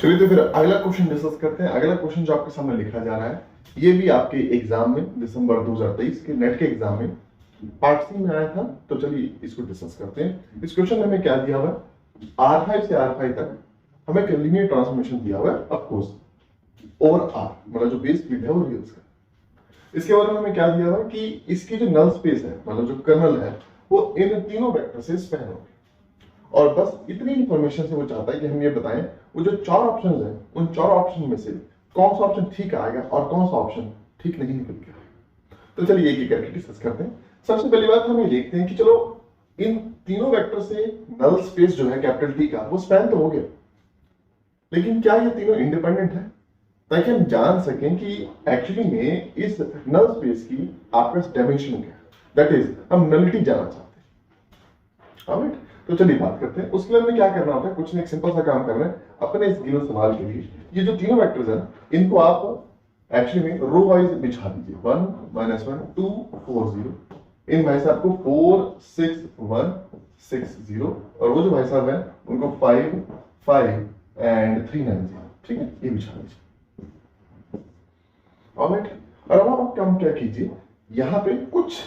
चलिए तो फिर अगला क्वेश्चन डिस्कस करते हैं। अगला क्वेश्चन जो आपके सामने लिखा जा रहा है, ये भी आपके एग्जाम में दिसंबर 2023 के नेट के एग्जाम में पार्ट सी में आया था। तो चलिए इसको डिस्कस करते हैं। इस क्वेश्चन में हमें क्या दिया हुआ है, R5 से R5 तक हमें लीनियर ट्रांसफॉर्मेशन दिया हुआ है, ऑफ कोर्स ओवर R, मतलब जो बेस फील्ड है वो रियल का। इसके बारे में हमें क्या दिया हुआ है कि इसकी जो नल स्पेस है, मतलब जो कर्नल है, वो इन तीनों वेक्टर से स्पैन होगी। और बस इतनी इंफॉर्मेशन से वो चाहता है कि हम ये बताएं वो जो चार ऑप्शंस हैं, उन चार ऑप्शन में से कौन सा ऑप्शन ठीक आएगा और कौन सा ऑप्शन ठीक नहीं निकल के आएगा। तो चलिए एक एक करके डिस्कस करते हैं। सबसे पहली बात हम ये देखते हैं कि चलो इन तीनों वेक्टर से नल स्पेस जो है कैपिटल टी का वो स्पैन तो हो गया, लेकिन क्या ये तीनों इंडिपेंडेंट है, ताकि हम जान सकें कि एक्चुअली में इस नल स्पेस की आपके पास डायमेंशन क्या है, दैट इज हम नलिटी जानना चाहते हैं। ऑलराइट, तो चलिए बात करते हैं। उसके लिए हमें क्या करना होता है, कुछ नहीं, एक सिंपल सा काम करना है। अपने इस गिवन सवाल के लिए ये जो तीनों वेक्टर्स हैं इनको आप एक्चुअली में रो वाइज बिछा दीजिए। 1 -1 2 4 0। इन भाई साहब को 4 6 1 6 0, और वो जो भाई साहब है उनको 5 5 एंड 3 9 0। ठीक है, ये बिछा दीजिए। ऑलराइट, और अब आप काम क्या कीजिए, यहां पे कुछ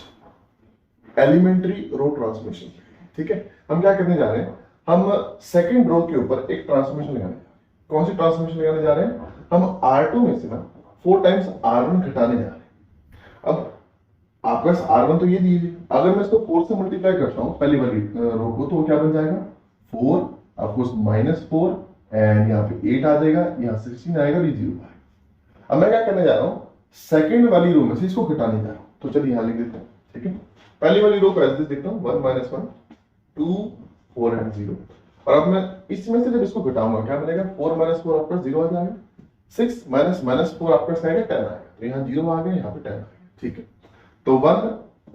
एलिमेंट्री रो ट्रांसमिशन। ठीक है, हम क्या करने जा रहे हैं, हम सेकंड रो के ऊपर एक ट्रांसफॉर्मेशन लगाने जा रहे हैं। कौन सी ट्रांसफॉर्मेशन लगाने जा रहे हैं, हम R2 में से ना 4 टाइम्स R1 घटाने जा रहे हैं। अब आपके पास R1 तो ये दीजिए, अगर मैं इसको 4 से मल्टीप्लाई करता हूं पहली वाली रो को, तो क्या बन जाएगा 4 ऑफ कोर्स -4 एंड यहाँ पे 8 आ जाएगा, यहाँ 16 आएगा, ये 0 आएगा। अब मैं क्या करने जा रहा हूँ, सेकंड वाली रो में से इसको घटाने जा रहा हूँ। तो चलिए यहाँ लिख देते हैं। ठीक है, पहली वाली रो को ऐसे देखता हूँ, 1 -1 2 4 एंड 0। और अब मैं इसमें से जब इसको घटाऊंगा क्या बनेगा, 4 -4 आपका 0 आ जाएगा, 6 -4 आपका आएगा 10 आएगा, तो यहाँ 0 आ गया, यहाँ पे 10 आ गया। ठीक है, तो 1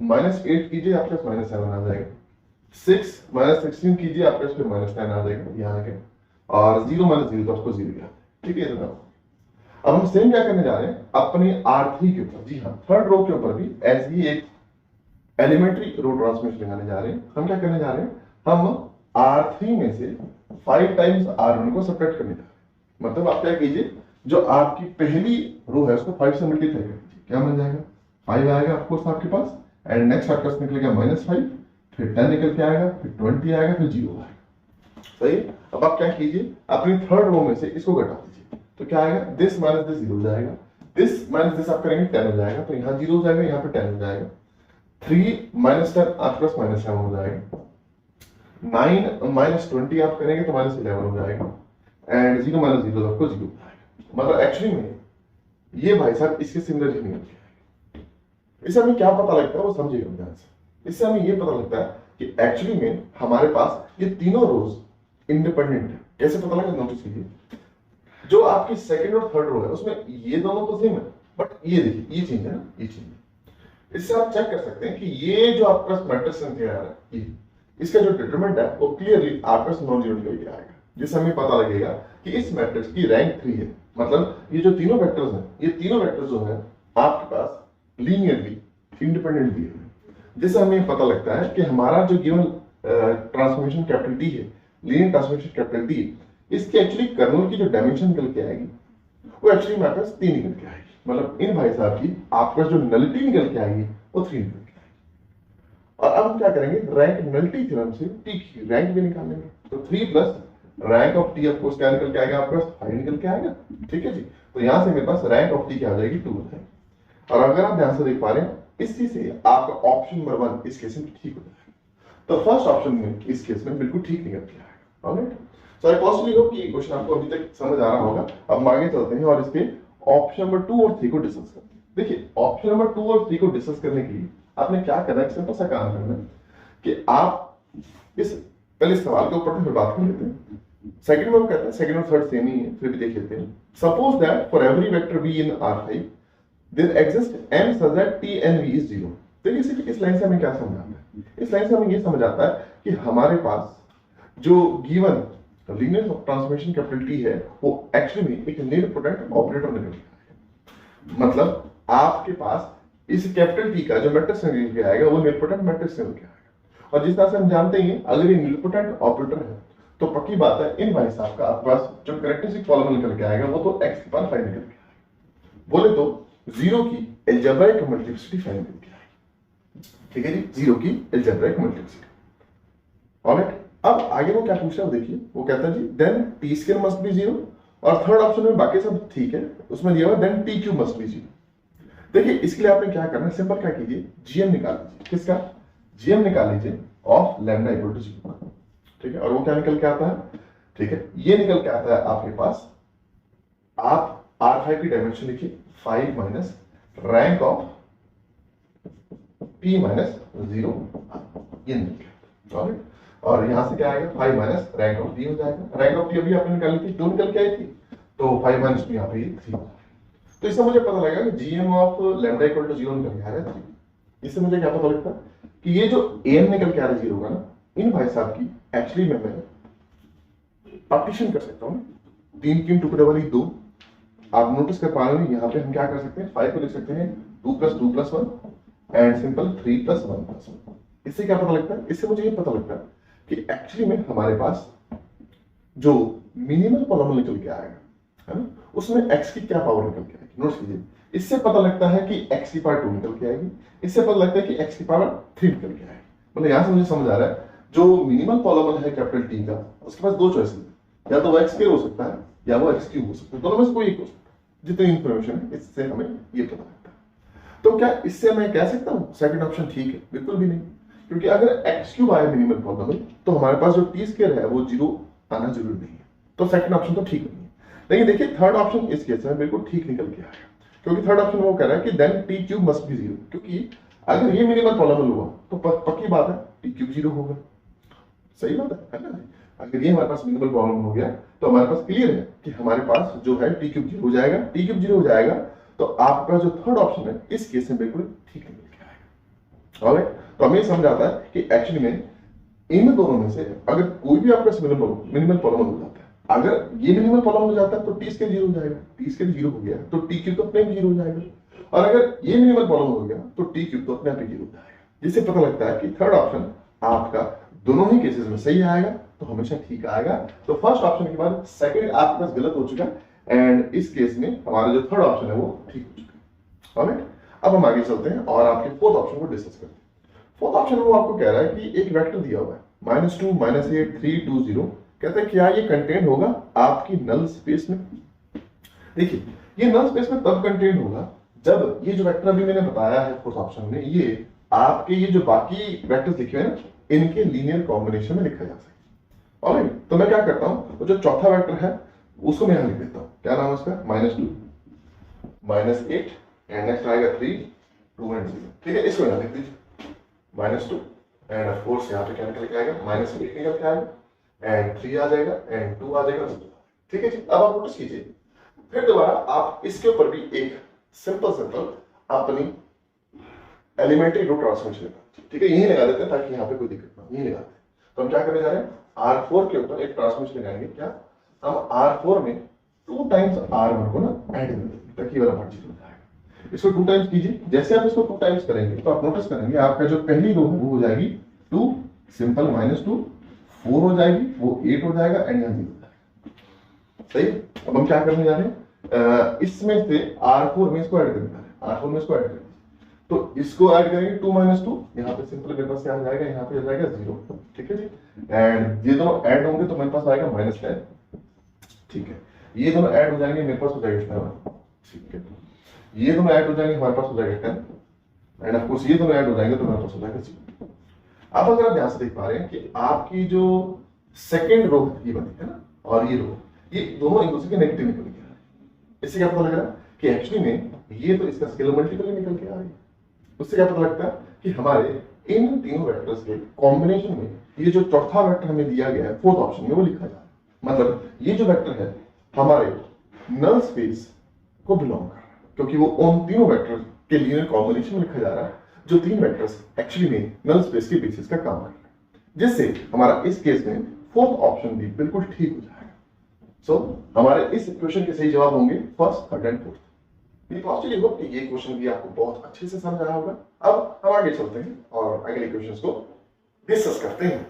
-8 कीजिए आपके पास -7 आ जाएगा, 6 -16 कीजिए आपके पास -10 आ जाएगा, यहाँ आ गया, और 0 -0 तो आपको 0 याद है। ठीक है, अब हम सेम क्या करने जा रहे हैं अपने R3 के ऊपर। जी हाँ, थर्ड रो के ऊपर भी ऐसे ही एक एलिमेंट्री रो ट्रांसमिशन लगाने जा रहे हैं। हम क्या करने जा रहे हैं, हम R3 में से 5 टाइम्स R1 को सब्ट्रैक्ट करने जा रहे हैं। मतलब आप क्या कीजिए, जो आपकी पहली रो है उसको 5 से मल्टीप्लाई कर दीजिए, क्या बन जाएगा 5 आएगा ऑफ कोर्स आपके पास, एंड नेक्स्ट आपके पास निकलेगा -5, फिर 10 निकल के आएगा, फिर 20 आएगा, फिर 0 आएगा। सही, अब आप क्या कीजिए, अपनी थर्ड रो में से इसको घटा दीजिए, तो क्या आएगा, दिस माइनस दिस 0 हो जाएगा, दिस माइनस दिस आप करेंगे 10 हो जाएगा, तो यहाँ 0 हो जाएगा, यहाँ पे 10 हो जाएगा, 3 -10 आपके पास -7 हो जाएगा, 9 -20 आप करेंगे तो -11 हो जाएगा, एंड 0 -0 आपको 0 आएगा। मतलब एक्चुअली में ये भाई साहब इसके सिमिलर ही नहीं होते। इससे हमें क्या पता लगता है वो समझिएगा ध्यान से। इससे हमें ये पता लगता है कि एक्चुअली में हमारे पास ये तीनों रोज इंडिपेंडेंट है। कैसे पता लगा, नोटिस कीजिए, जो आपकी सेकंड और थर्ड रो है उसमें ये दोनों तो सेम है, बट ये देखिए ये चेंज है ना, ये चेंज है। इससे आप चेक कर सकते हैं कि ये जो आपके पास मैट्रिक्स संख्या है, ये इसका जो डिटरमिनेंट है वो क्लियरली आपके पास नॉन जीरो निकल के आएगा, जिससे हमें पता लगेगा कि इस मैट्रिक्स की रैंक 3 है। मतलब ये जो तीनों वेक्टर्स हैं, ये तीनों वेक्टर्स जो है आपके पास लीनियरली इंडिपेंडेंट भी है, जिससे हमें पता लगता है कि हमारा जो गिवन ट्रांसफॉर्मेशन कैपिटल टी है, लीनियर ट्रांसफॉर्मेशन कैपिटल टी, इसकी एक्चुअली कर्नल की जो डायमेंशन निकल के आएगी वो एक्चुअली हमारे पास 3 निकल के आएगी। मतलब इन भाई साहब की आपके पास जो नलिटी निकल के आएगी वो 3 निकल के आएगी। और अब हम क्या करेंगे, रैंक नलिटी थ्योरम से टी की रैंक भी निकालेंगे। तो 3 plus rank of T of course क्या निकल के आएगा, आपके पास 5 निकल के आएगा। ठीक है जी, तो यहां से मेरे पास रैंक ऑफ टी क्या आ जाएगी, 2 है। और अगर आप ध्यान से देख पा रहे हैं, इसी से आपका ऑप्शन नंबर 1 इस केस में ठीक हो जाएगा। तो फर्स्ट ऑप्शन में इस केस में बिल्कुल ठीक निकल के आएगा। ऑलराइट, सो आई पॉजिटिवली होप कि क्वेश्चन आपको अभी तक समझ आ रहा होगा। अब हम आगे चलते हैं और इसके ऑप्शन नंबर 2 और 3 को डिस्कस करते हैं। देखिए, ऑप्शन नंबर 2 और 3 को डिस्कस करने के लिए आपने क्या करना है, सिंपल सा काम करना है कि आप इस पहले सवाल के ऊपर फिर बात कर लेते हैं। सेकंड में हम कहते हैं, सेकंड और थर्ड सेम ही है, फिर भी देख लेते हैं। Suppose that for every vector v in R5 there exist m such that t and v is 0। तो इस लाइन से हमें क्या समझ आता है, इस लाइन से हमें ये समझ आता है कि हमारे पास जो given linear transformation capital T है वो एक्चुअली में एक नीलपोटेंट ऑपरेटर निकल गया है। मतलब आपके पास इस कैपिटल टी का जो मैट्रिक्स निकल के आएगा वो नीलपोटेंट मैट्रिक्स निकल के आएगा। और जिस तरह से हम जानते हैं, अगर ये नीलपोटेंट ऑपरेटर है तो पक्की बात है इन भाई साहब का आपके पास जो कैरेक्टरिस्टिक पॉलिनोमियल निकल के आएगा वो तो x की पावर 5 निकल के आएगा। बोले तो जीरो की अलजेब्रिक मल्टीप्लिसिटी 5 निकल के आएगी। ठीक है जी, जीरो की अलजेब्रिक मल्टीप्लिसिटी। ऑलराइट, अब आगे वो क्या पूछ रहा है देखिए, वो कहता है जी then T square must be zero, और थर्ड ऑप्शन में बाकी सब ठीक है, उसमें दिया हुआ then T cube must be zero. देखिए इसके लिए आपने क्या करना है, सिंपल क्या कीजिए, जीएम निकाल लीजिए। किसका? जीएम निकाल लीजिए of lambda equal to zero. ठीक है, और वो क्या निकल के आता है, ठीक है, ये निकल के आता है आपके पास, आप R5 की डायमेंशन लिखिए 5 minus rank of P minus 0, ये निकल। ऑलराइट, और यहां से क्या आएगा 5 माइनस रैंक ऑफ P हो जाएगा। रैंक ऑफ P अभी आपने निकाली थी, 2 निकल के आई थी, तो 5 माइनस 2 यहाँ पे 3। तो इससे मुझे पता लगा कि GM of lambda equal to 0 निकल के आ रहा है 3। इससे मुझे क्या पता लगता है कि ये जो एम निकल के आ रहा है 0 का ना, इन भाई साहब की एक्चुअली मैं पार्टीशन कर सकता हूँ, 3 3 टुकड़े वाली 2। आप नोटिस कर पा रहे हो यहाँ पे हम क्या कर सकते हैं, 5 को लिख सकते हैं 2 + 2 + 1 एंड सिंपल 3 + 1 + 1। इससे क्या पता लगता है, इससे मुझे ये पता लगता है कि एक्चुअली में हमारे पास जो मिनिमल पॉलिनोमियल निकल के आएगा है ना, उसमें x की क्या पावर निकल के आएगी। नोट कीजिए, इससे पता लगता है कि x की पावर 2 निकल के आएगी, इससे पता लगता है कि x की पावर 3 निकल के आएगी। मतलब यहां से मुझे समझ आ रहा है जो मिनिमल पॉलिनोमियल है कैपिटल T का, उसके पास 2 चॉइस है, या तो वो x स्क्वायर हो सकता है या वो x क्यूब हो सकता है, दोनों में से कोई एक हो सकता है। जितनी इंफॉर्मेशन है इससे हमें ये पता लगता है। तो क्या इससे मैं कह सकता हूँ सेकंड ऑप्शन ठीक है? बिल्कुल भी नहीं, क्योंकि अगर x क्यूब आए मिनिमल पॉलिनोमियल तो हमारे पास जो t स्क्वायर है वो 0 आना जरूरी नहीं है, तो सेकंड ऑप्शन तो ठीक नहीं है। लेकिन देखिए थर्ड ऑप्शन इस केस में बिल्कुल ठीक निकल के आएगा, क्योंकि थर्ड ऑप्शन वो कह रहा है कि then T cube must be 0, क्योंकि अगर ये मिनिमल पॉलिनोमियल हुआ तो पक्की बात है टी क्यूब 0 होगा। सही बात है ना? अगर ये हमारे पास मिनिमल पॉलिनोमियल हो गया तो हमारे पास क्लियर है कि हमारे पास जो है टी क्यूब 0 हो जाएगा। टी क्यूब 0 हो जाएगा तो आपका जो थर्ड ऑप्शन है इस केस में बिल्कुल ठीक निकल के आएगा। ऑलराइट, तो हमें समझ आता है कि एक्चुअली में इन दोनों में से अगर कोई भी आपका मिनिमल पॉलिनोमियल हो जाता है, अगर ये मिनिमल पॉलिनोमियल हो जाता है तो टी स्क्वायर 0 हो जाएगा, टी स्क्वायर 0 हो गया तो टी क्यूब तो अपने आप 0 हो जाएगा, और अगर ये मिनिमल पॉलिनोमियल हो गया तो टी क्यूब तो अपने आप 0 हो जाएगा। जिससे पता लगता है कि थर्ड ऑप्शन आपका दोनों ही केसेस में सही आएगा, तो हमेशा ठीक आएगा। तो फर्स्ट ऑप्शन के बाद सेकंड आपके पास गलत हो चुका, एंड इस केस में हमारा जो थर्ड ऑप्शन है वो ठीक हो चुका। ऑलराइट, अब हम आगे चलते हैं और आपके फोर्थ ऑप्शन को डिस्कस करते हैं। फोर्थ ऑप्शन में वो आपको कह रहा है कि एक वेक्टर दिया हुआ है -2 -8 3 2 0, कहता है क्या ये कंटेंट होगा आपकी नल स्पेस में। देखिए ये नल स्पेस में तब कंटेंट होगा जब ये जो वेक्टर अभी मैंने बताया है फोर्थ ऑप्शन में, ये आपके ये जो बाकी वेक्टर्स लिखे हुए हैं ना, इनके लीनियर कॉम्बिनेशन में लिखा जा सके। ऑलराइट, तो मैं क्या करता हूं, वो जो चौथा वेक्टर है उसको मैं यहां लिख देता हूं। क्या नाम है उसका? -2 -8 एंड नेक्स्ट आएगा 3 2 एंड 0। ठीक है, इसको यहां लिख दीजिए -2 एंड ऑफ कोर्स यहां पे क्या निकल के आएगा, -8 निकल के आएगा एंड 3 आ जाएगा एंड 2 आ जाएगा। ठीक है जी, अब आप नोटिस कीजिए, फिर दोबारा आप इसके ऊपर भी एक सिंपल अपनी एलिमेंट्री रो ट्रांसफॉर्मेशन लगा। ठीक है, यही लगा देते हैं ताकि यहाँ पे कोई दिक्कत ना हो, यही लगाते हैं। तो हम क्या करने जा रहे हैं, R4 के ऊपर एक ट्रांसफॉर्मेशन लगाएंगे। क्या हम R4 में 2 टाइम्स R1 को ना ऐड कर देंगे ताकि ये वाला पार्ट हो जाएगा। इसको 2 टाइम्स कीजिए, जैसे आप इसको 2 टाइम्स करेंगे तो आप नोटिस करेंगे आपका जो पहली रो है वो हो जाएगी 2 सिंपल -2, 4 हो जाएगी, वो 8 हो जाएगा एंड यहाँ 0 हो जाएगा। सही, अब हम क्या करने जा रहे हैं, इसमें से R4 में इसको ऐड करने जा रहे हैं। R4 में इसको ऐड करेंगे तो इसको ऐड करेंगे 2 -2, यहाँ पे सिंपल मेरे पास क्या आ जाएगा, यहाँ पे आ जाएगा 0। ठीक है जी, एंड ये दोनों ऐड होंगे तो मेरे पास आएगा -10। ठीक है, ये दोनों ऐड हो जाएंगे मेरे पास हो जाएगा 7। ठीक है, ये दोनों ऐड हो जाएंगे हमारे पास हो जाएगा 10 एंड ऑफ कोर्स ये दोनों ऐड हो जाएंगे तो हमारे पास हो जाएगा 0। अब अगर आप ध्यान से देख पा रहे हैं कि आपकी जो सेकेंड रो ये बनी है ना, और ये रो, ये दोनों एक दूसरे के नेगेटिव निकल के आ रहे हैं। इससे क्या पता लग रहा है कि एक्चुअली में ये तो इसका स्केलर मल्टीपल निकल के आ रही है। उससे क्या पता लगता है कि हमारे इन तीनों वेक्टर्स के कॉम्बिनेशन में ये जो चौथा वेक्टर हमें दिया गया है फोर्थ ऑप्शन में वो लिखा जा रहा है। मतलब ये जो वेक्टर है हमारे नल स्पेस को बिलोंग कर रहा है, क्योंकि वो उन तीनों वेक्टर्स के लीनियर कॉम्बिनेशन में लिखा जा रहा है जो 3 वेक्टर्स एक्चुअली में नल स्पेस के बेसिस का काम कर रहे हैं, जिससे हमारा इस केस में फोर्थ ऑप्शन भी बिल्कुल ठीक हो जाएगा। सो हमारे इस क्वेश्चन के सही जवाब होंगे फर्स्ट, थर्ड एंड फोर्थ। ये पॉजिटिव होगा कि ये क्वेश्चन भी आपको बहुत अच्छे से समझ आया होगा। अब हम आगे चलते हैं और अगले क्वेश्चंस को डिस्कस करते हैं।